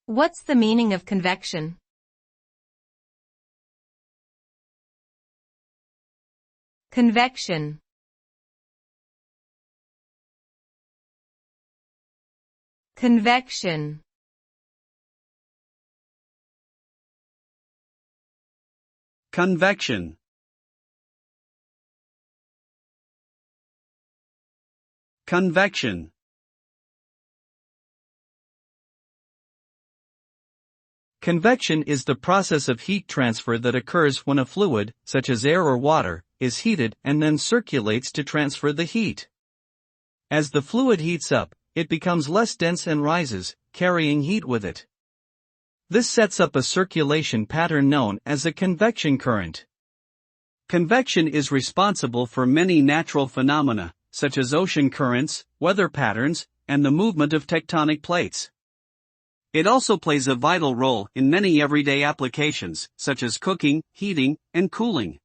What's the meaning of convection? Convection. Convection. Convection. Convection. Convection is the process of heat transfer that occurs when a fluid, such as air or water, is heated and then circulates to transfer the heat. As the fluid heats up, it becomes less dense and rises, carrying heat with it. This sets up a circulation pattern known as a convection current. Convection is responsible for many natural phenomena, such as ocean currents, weather patterns, and the movement of tectonic plates. It also plays a vital role in many everyday applications, such as cooking, heating, and cooling.